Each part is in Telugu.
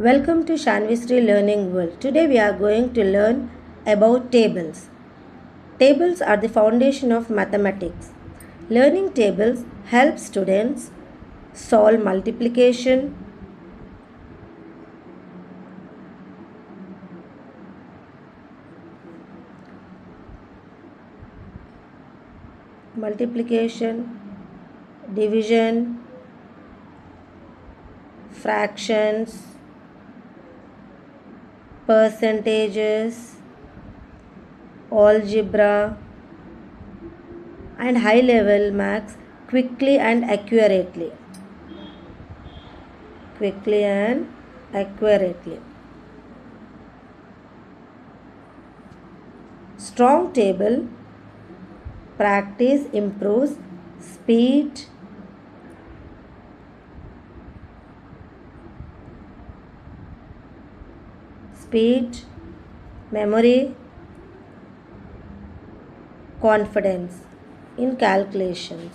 Welcome to Shanvisri Learning World. Today we are going to learn about tables. Tables are the foundation of mathematics. Learning tables helps students solve multiplication, division, fractions, percentages, algebra, and high level maths quickly and accurately. Strong table practice improves speed, memory, confidence in calculations.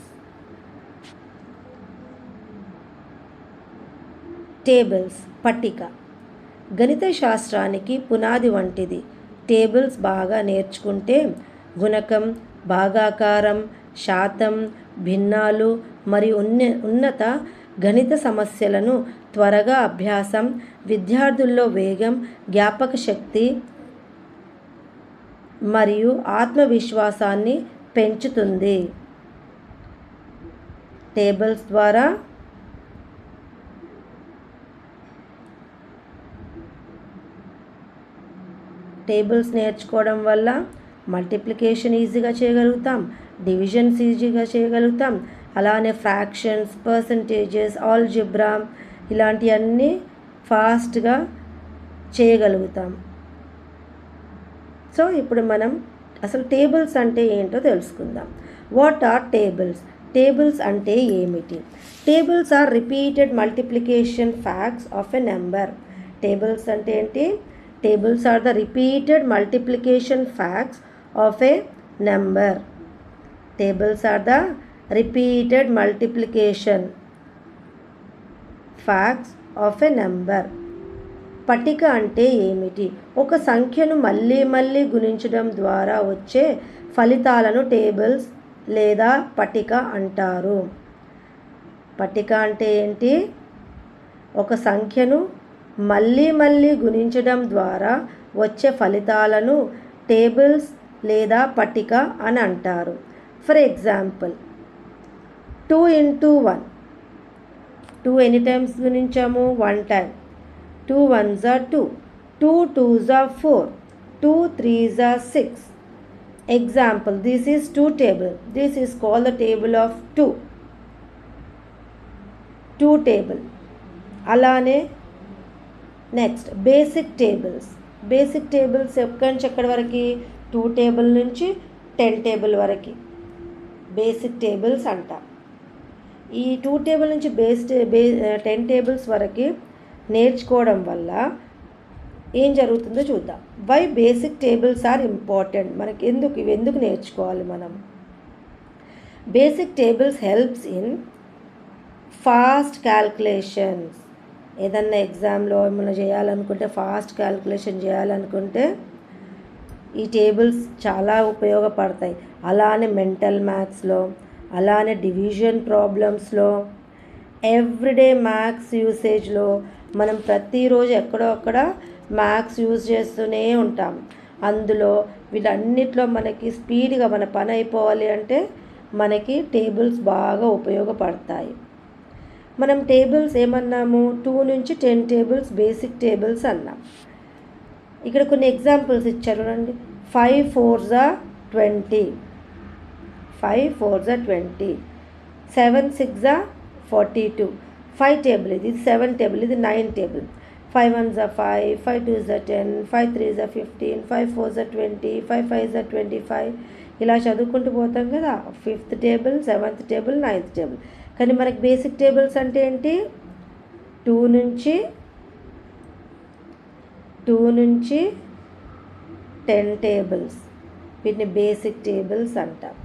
Tables పట్టిక గణిత శాస్త్రానికి పునాది వంటిది. టేబుల్స్ బాగా నేర్చుకుంటే గుణకం, భాగాకారం, శాతం, భిన్నాలు మరియు ఉన్నత గణిత సమస్యలను త్వరగా అభ్యాసం, విద్యార్థుల్లో వేగం, జ్ఞాపక శక్తి మరియు ఆత్మవిశ్వాసాన్ని పెంచుతుంది. టేబుల్స్ ద్వారా టేబుల్స్ నేర్చుకోవడం వల్ల మల్టిప్లికేషన్ ఈజీగా చేయగలుగుతాం, డివిజన్స్ ఈజీగా చేయగలుగుతాం, అలానే ఫ్రాక్షన్స్, పర్సంటేజెస్, ఆల్జిబ్రా ఇలాంటివన్నీ ఫాస్ట్గా చేయగలుగుతాం. సో ఇప్పుడు మనం అసలు టేబుల్స్ అంటే ఏంటో తెలుసుకుందాం. What are tables? టేబుల్స్ అంటే ఏమిటి? Tables are repeated multiplication facts of a number. Tables అంటే ఏంటి? Tables are the repeated multiplication facts of a number. Tables are the repeated multiplication facts of a number. పట్టిక అంటే ఏమిటి? ఒక సంఖ్యను మళ్ళీ మళ్ళీ గుణించడం ద్వారా వచ్చే ఫలితాలను టేబుల్స్ లేదా పట్టిక అంటారు. పట్టిక అంటే ఏంటి? ఒక సంఖ్యను మళ్ళీ మళ్ళీ గుణించడం ద్వారా వచ్చే ఫలితాలను టేబుల్స్ లేదా పట్టిక అని అంటారు. For example 2 into 1. 2 ఎన్ని times గుణించాము? 1 time. 2 1s are 2. 2 2s are 4. 2 3s are 6. Example, this is 2 table. This is called the table of 2. 2 table. అలానే next basic tables. Basic tables ఎక్కడి నుంచి ఎక్కడి వరకు? 2 టేబుల్ నుంచి 10 టేబుల్ వరకు బేసిక్ టేబుల్స్ అంటాం. ఈ 2 టేబుల్ నుంచి 10 టేబుల్స్ వరకు నేర్చుకోవడం వల్ల ఏం జరుగుతుందో చూద్దాం. Why basic tables are important? మనకి ఎందుకు నేర్చుకోవాలి మనం? Basic tables helps in fast calculations. ఏదన్నా ఎగ్జామ్లో ఏమైనా చేయాలనుకుంటే, ఫాస్ట్ క్యాల్కులేషన్ చేయాలనుకుంటే ఈ టేబుల్స్ చాలా ఉపయోగపడతాయి. అలానే మెంటల్ మ్యాథ్స్లో, అలానే డివిజన్ ప్రాబ్లమ్స్లో, ఎవ్రీడే మ్యాథ్స్ యూసేజ్లో మనం ప్రతిరోజు ఎక్కడో అక్కడ మ్యాథ్స్ యూజ్ చేస్తూనే ఉంటాం. అందులో వీటన్నిటిలో మనకి స్పీడ్గా మన పని అయిపోవాలి అంటే మనకి టేబుల్స్ బాగా ఉపయోగపడతాయి. మనం టేబుల్స్ ఏమన్నాము? 2 నుంచి 10 టేబుల్స్ బేసిక్ టేబుల్స్ అన్నాం. ఇక్కడ కొన్ని ఎగ్జాంపుల్స్ ఇచ్చారు చూడండి. 5 4s are 20. 5 4s are 20. 7 6s are 42. 5 table ఇది 7 టేబుల్, ఇది 9 table. 5 1s are 5. 5 2s are 10. 5 3s are 15. 5 4s are 20. 5 5s are 25. ఇలా చదువుకుంటూ పోతాం కదా. 5th table, 7th table, 9th table. కానీ మనకి బేసిక్ టేబుల్స్ అంటే ఏంటి? 2 నుంచి 10 టేబుల్స్, వీటిని బేసిక్ టేబుల్స్ అంటాం.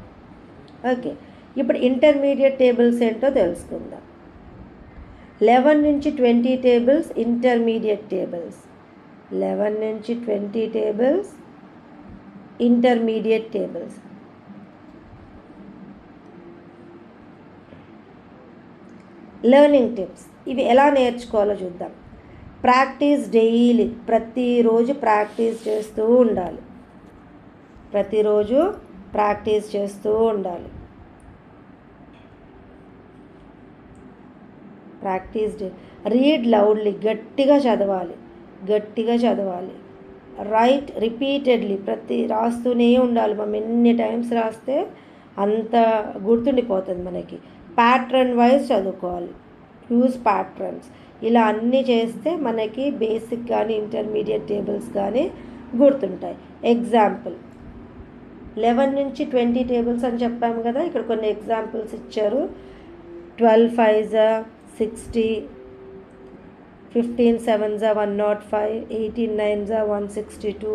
ఓకే, ఇప్పుడు ఇంటర్మీడియట్ టేబుల్స్ ఏంటో తెలుసుకుందాం. 11 నుంచి 20 టేబుల్స్ ఇంటర్మీడియట్ టేబుల్స్. 11 నుంచి 20 tables intermediate tables. Learning tips. ఇవి ఎలా నేర్చుకోవాలో చూద్దాం. ప్రాక్టీస్ డైలీ, ప్రతిరోజు ప్రాక్టీస్ చేస్తూ ఉండాలి. ప్రతిరోజు ప్రాక్టీస్ చేస్తూ ఉండాలి. Practice day. రీడ్ లౌడ్లీ, గట్టిగా చదవాలి, గట్టిగా చదవాలి. రైట్ రిపీటెడ్లీ, రాస్తూనే ఉండాలి. మనం ఎన్ని టైమ్స్ రాస్తే అంత గుర్తుండిపోతుంది మనకి. ప్యాట్రన్ వైజ్ చదువుకోవాలి. Use patterns. ఇలా అన్నీ చేస్తే మనకి బేసిక్ కానీ ఇంటర్మీడియట్ టేబుల్స్ కానీ గుర్తుంటాయి. ఎగ్జాంపుల్ 11 నుంచి 20 టేబుల్స్ అని చెప్పాము కదా, ఇక్కడ కొన్ని ఎగ్జాంపుల్స్ ఇచ్చారు. 12 5s 60, 15 7s 105, 18 9s 162.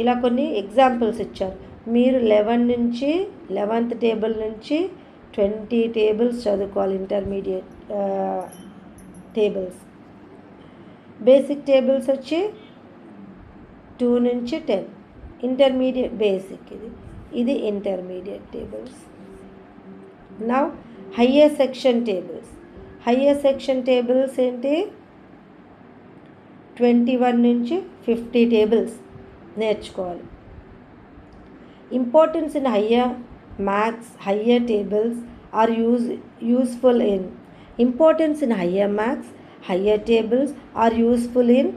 ఇలా కొన్ని ఎగ్జాంపుల్స్ ఇచ్చారు. మీరు 11th టేబుల్ నుంచి 20 టేబుల్స్ చదువుకోవాలి. Intermediate tables. బేసిక్ టేబుల్స్ వచ్చి 2 నుంచి 10. ఇంటర్మీడియట్ బేసిక్ ఇది intermediate tables. Now higher section tables. Higher section tables ఏంటి? 21 నుంచి 50 టేబుల్స్ నేర్చుకోవాలి. Importance in higher maths, higher tables are useful in. Importance in higher maths, higher tables are useful in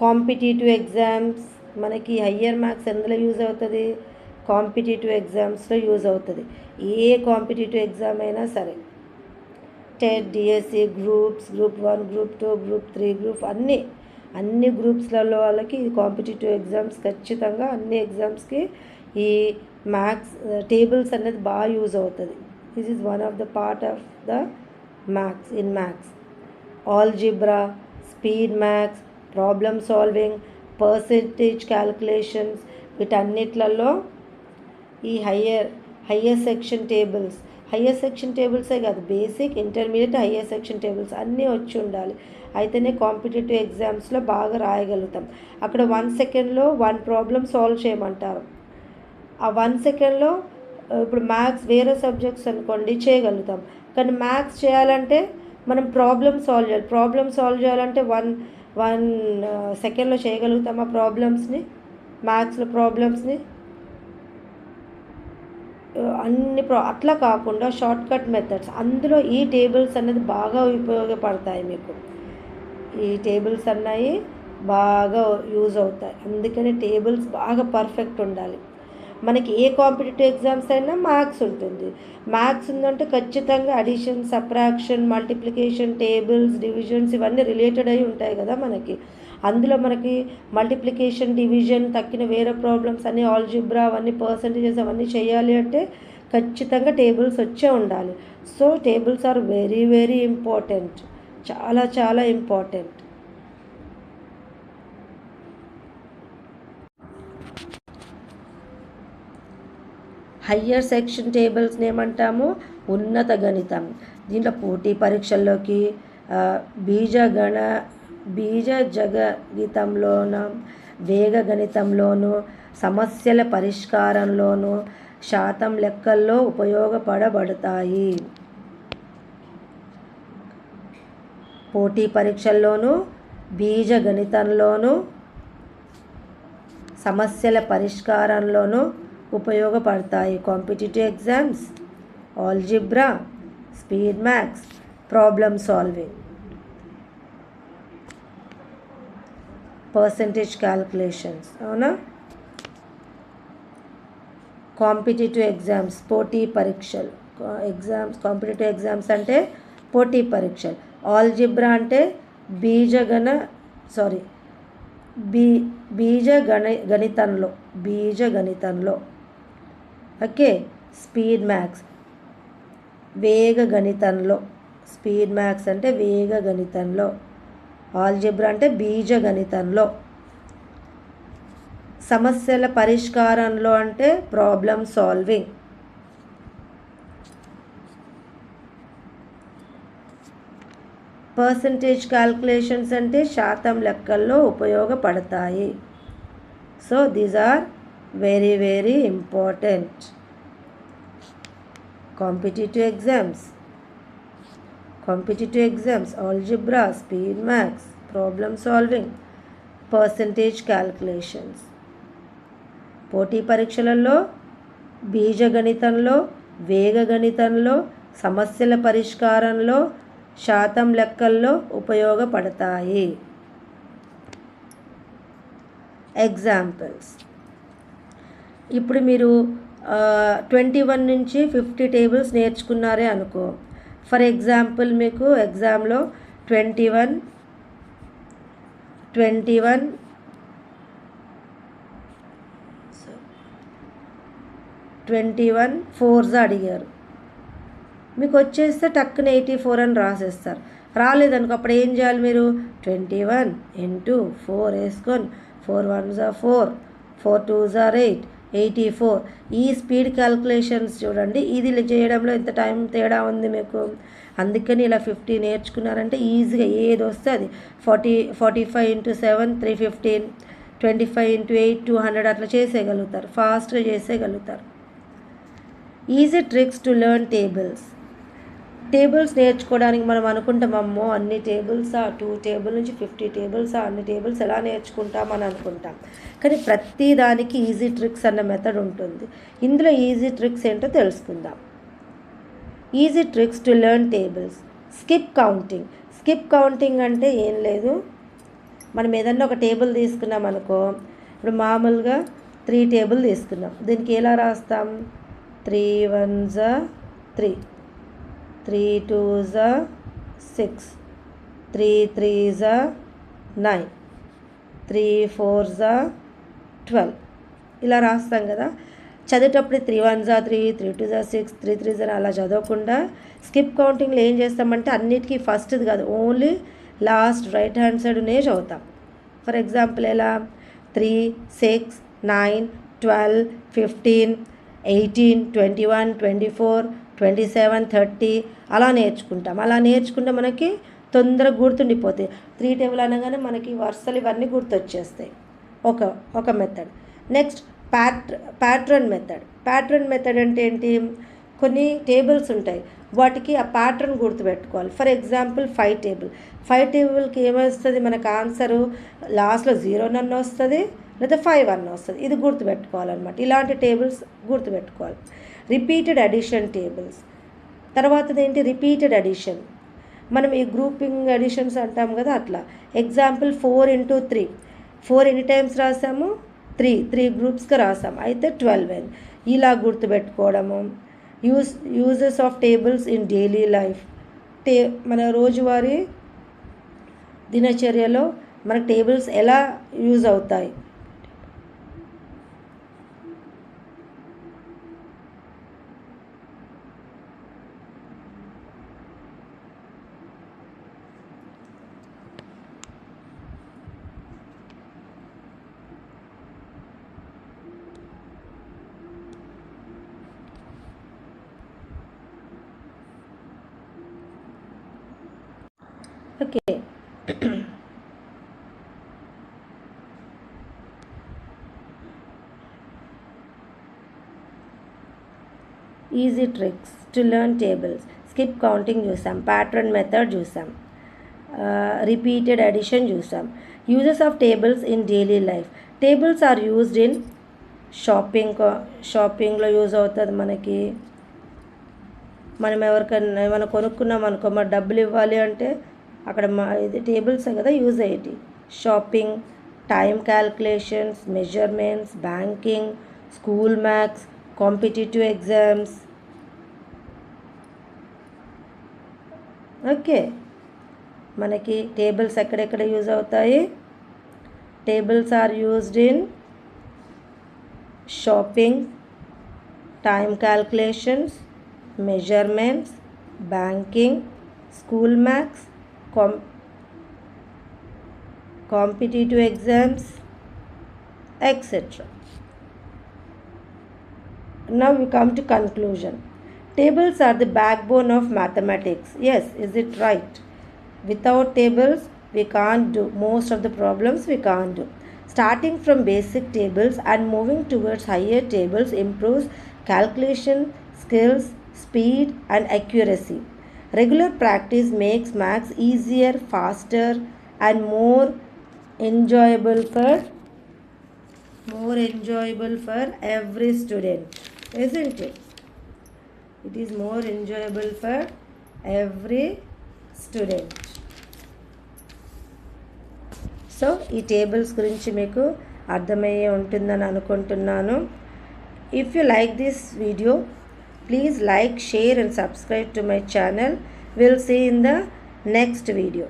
competitive exams. మనకి హయ్యర్ మ్యాథ్స్ ఎందులో యూజ్ అవుతుంది? కాంపిటేటివ్ ఎగ్జామ్స్లో యూజ్ అవుతుంది. ఏ కాంపిటేటివ్ ఎగ్జామ్ అయినా సరే, TET, DSC, groups, group 1, group 2, group 3, group అన్ని గ్రూప్స్లలో వాళ్ళకి ఇది కాంపిటేటివ్ ఎగ్జామ్స్. ఖచ్చితంగా అన్ని ఎగ్జామ్స్కి ఈ మ్యాథ్స్ టేబుల్స్ అనేది బాగా యూజ్ అవుతుంది. This is one of the part of the maths. In maths algebra, speed maths, problem solving, percentage calculations, వీటన్నిట్లలో ఈ హయ్యర్ సెక్షన్ టేబుల్సే కాదు, basic, intermediate, higher section tables అన్నీ వచ్చి ఉండాలి. అయితేనే కాంపిటేటివ్ ఎగ్జామ్స్లో బాగా రాయగలుగుతాం. అక్కడ 1 సెకండ్లో 1 ప్రాబ్లమ్ సాల్వ్ చేయమంటారు. ఆ 1 సెకండ్లో ఇప్పుడు మ్యాథ్స్ వేరే సబ్జెక్ట్స్ అనుకోండి చేయగలుగుతాం, కానీ మ్యాథ్స్ చేయాలంటే మనం ప్రాబ్లమ్ సాల్వ్ చేయాలంటే 1 సెకండ్లో చేయగలుగుతాం ఆ ప్రాబ్లమ్స్ని. మ్యాథ్స్లో ప్రాబ్లమ్స్ని అట్లా కాకుండా షార్ట్కట్ మెథడ్స్, అందులో ఈ టేబుల్స్ అనేది బాగా ఉపయోగపడతాయి మీకు. ఈ టేబుల్స్ అన్నవి బాగా యూజ్ అవుతాయి. అందుకని టేబుల్స్ బాగా పర్ఫెక్ట్ ఉండాలి. మనకి ఏ కాంపిటేటివ్ ఎగ్జామ్స్ అయినా మ్యాథ్స్ ఉంటుంది. మ్యాథ్స్ ఉందంటే ఖచ్చితంగా addition, subtraction, multiplication, tables, divisions ఇవన్నీ రిలేటెడ్ అయి ఉంటాయి కదా మనకి. అందులో మనకి మల్టిప్లికేషన్, డివిజన్ తక్కిన వేరే ప్రాబ్లమ్స్ అన్నీ, ఆల్జిబ్రా అవన్నీ, పర్సంటేజెస్ అవన్నీ చేయాలి అంటే ఖచ్చితంగా టేబుల్స్ వచ్చే ఉండాలి. So tables are very very important, చాలా చాలా ఇంపార్టెంట్. హయ్యర్ సెక్షన్ టేబుల్స్ని ఏమంటాము? ఉన్నత గణితం. దీంట్లో పోటీ పరీక్షల్లోకి బీజగణితంలోనూ, వేగ గణితంలోనూ, సమస్యల పరిష్కారంలోనూ, శాతం లెక్కల్లో ఉపయోగపడబడతాయి. పోటీ పరీక్షల్లోనూ, బీజగణితంలోనూ, సమస్యల పరిష్కారంలోనూ ఉపయోగపడతాయి. Competitive exams, algebra, speed maths, problem solving, percentage calculations. అవునా? కాంపిటేటివ్ ఎగ్జామ్స్, పోటీ పరీక్షలు. కాంపిటేటివ్ ఎగ్జామ్స్ అంటే పోటీ పరీక్షలు. ఆల్జిబ్రా అంటే బీజగణితంలో. ఓకే. స్పీడ్ మ్యాథ్స్ వేగ గణితంలో. స్పీడ్ మ్యాథ్స్ అంటే వేగ గణితంలో. ఆల్జిబ్రా అంటే బీజగణితంలో. సమస్యల పరిష్కారంలో అంటే ప్రాబ్లమ్ సాల్వింగ్. పర్సంటేజ్ క్యాల్కులేషన్స్ అంటే శాతం లెక్కల్లో ఉపయోగపడతాయి. So these are very very important. Competitive exams, algebra, speed maths, problem solving, percentage calculations. పోటీ పరీక్షలలో బీజగణితంలో, వేగగణితంలో, సమస్యల పరిష్కారంలో, శాతం లెక్కల్లో ఉపయోగపడతాయి. ఎగ్జాంపుల్స్. ఇప్పుడు మీరు 21 నుంచి 50 టేబుల్స్ నేర్చుకున్నారే అనుకో. ఫర్ ఎగ్జాంపుల్ మీకు ఎగ్జామ్లో 21 4s అడిగారు. మీకు వచ్చేస్తే టక్కున 84 అని రాసేస్తారు. రాలేదనుకో అప్పుడు ఏం చేయాలి మీరు? 21 into 4 వేసుకొని 4 1s are 4, 4 2s are 8, 84. ఈ స్పీడ్ క్యాల్కులేషన్స్ చూడండి, ఇది చేయడంలో ఎంత టైం తేడా ఉంది మీకు. అందుకని ఇలా 50 నేర్చుకున్నారంటే ఈజీగా ఏది వస్తే అది 45 into 7 315, 25 into 8 200 అట్లా చేసేయగలుగుతారు, ఫాస్ట్గా చేసేయగలుగుతారు. Easy tricks to learn tables నేర్చుకోవడానికి మనం అనుకుంటామమ్మో అన్ని టేబుల్సా, 2 టేబుల్ నుంచి 50 టేబుల్సా, అన్ని టేబుల్స్ ఎలా నేర్చుకుంటామని అనుకుంటాం. కానీ ప్రతి దానికి ఈజీ ట్రిక్స్ అన్న మెథడ్ ఉంటుంది. ఇందులో ఈజీ ట్రిక్స్ ఏంటో తెలుసుకుందాం. Easy tricks to learn tables. Skip counting అంటే ఏం లేదు, మనం ఏదన్నా ఒక టేబుల్ తీసుకున్నాం అనుకో. ఇప్పుడు మామూలుగా 3 టేబుల్ తీసుకున్నాం, దీనికి ఎలా రాస్తాం? 3 1s are 3, 3 2s are 6, 3 3s are 9, 3 4s are 12 ఇలా రాస్తాం కదా. చదివేటప్పుడు 3 1s are 3, 3 2s are 6, 3 3s are అలా చదవకుండా స్కిప్ కౌంటింగ్లో ఏం చేస్తామంటే అన్నిటికీ ఫస్ట్ది కాదు, ఓన్లీ లాస్ట్ రైట్ హ్యాండ్ సైడ్నే చదువుతాం. ఫర్ ఎగ్జాంపుల్ ఎలా? 3 6 9 12 15 18 21 24 27 30 అలా నేర్చుకుంటాం. అలా నేర్చుకుంటే మనకి తొందరగా గుర్తుండిపోతాయి. 3 టేబుల్ అనగానే మనకి వరుసలు ఇవన్నీ గుర్తొచ్చేస్తాయి. ఒక మెథడ్. నెక్స్ట్ ప్యాట్రన్ మెథడ్ అంటే ఏంటి? కొన్ని టేబుల్స్ ఉంటాయి, వాటికి ఆ ప్యాటర్న్ గుర్తుపెట్టుకోవాలి. ఫర్ ఎగ్జాంపుల్ 5 టేబుల్కి ఏమొస్తుంది మనకు ఆన్సరు? లాస్ట్లో 0 అన్న వస్తుంది లేదా 5 అన్న వస్తుంది. ఇది గుర్తుపెట్టుకోవాలన్నమాట. ఇలాంటి టేబుల్స్ గుర్తుపెట్టుకోవాలి. Repeated addition tables. తర్వాతది ఏంటి? Repeated addition. మనం ఈ గ్రూపింగ్ అడిషన్స్ అంటాం కదా, అట్లా. ఎగ్జాంపుల్ 4 into 3, 4 ఎన్ని టైమ్స్ రాసాము? 3 గ్రూప్స్గా రాసాము, అయితే 12 అయింది. ఇలా గుర్తుపెట్టుకోవడము. Uses of tables in daily life. మన రోజువారీ దినచర్యలో మనకు టేబుల్స్ ఎలా యూజ్ అవుతాయి? Okay. Easy tricks to learn tables. Skip counting చూసాం, ప్యాటర్న్ మెథడ్ చూసాం, రిపీటెడ్ అడిషన్ చూసాం. Uses of tables in daily life. Tables are used in షాపింగ్లో యూజ్ అవుతుంది మనకి. మనం ఎవరికైనా ఏమైనా కొనుక్కున్నాం అనుకో, మరి డబ్బులు ఇవ్వాలి అంటే అక్కడ ఇది టేబుల్సే కదా యూజ్ అయ్యేటి. Shopping, time calculations, measurements, banking, school maths, competitive exams. Okay, మనకి టేబుల్స్ ఎక్కడెక్కడ యూజ్ అవుతాయి? Tables are used in shopping, time calculations, measurements, banking, school maths, competitive exams, etc. Now we come to conclusion. Tables are the backbone of mathematics. Yes, is it right? Without tables, we can't do most of the problems we can't do. Starting from basic tables and moving towards higher tables improves calculation skills, speed, and accuracy. Regular practice makes maths easier, faster, and enjoyable for more enjoyable for every student, isn't it? It is more enjoyable for every student. So ఈ టేబుల్స్ గురించి మీకు అర్థమయ్యే ఉంటుందని అనుకుంటున్నాను. If you like this video, please like, share and subscribe to my channel. Will see in the next video.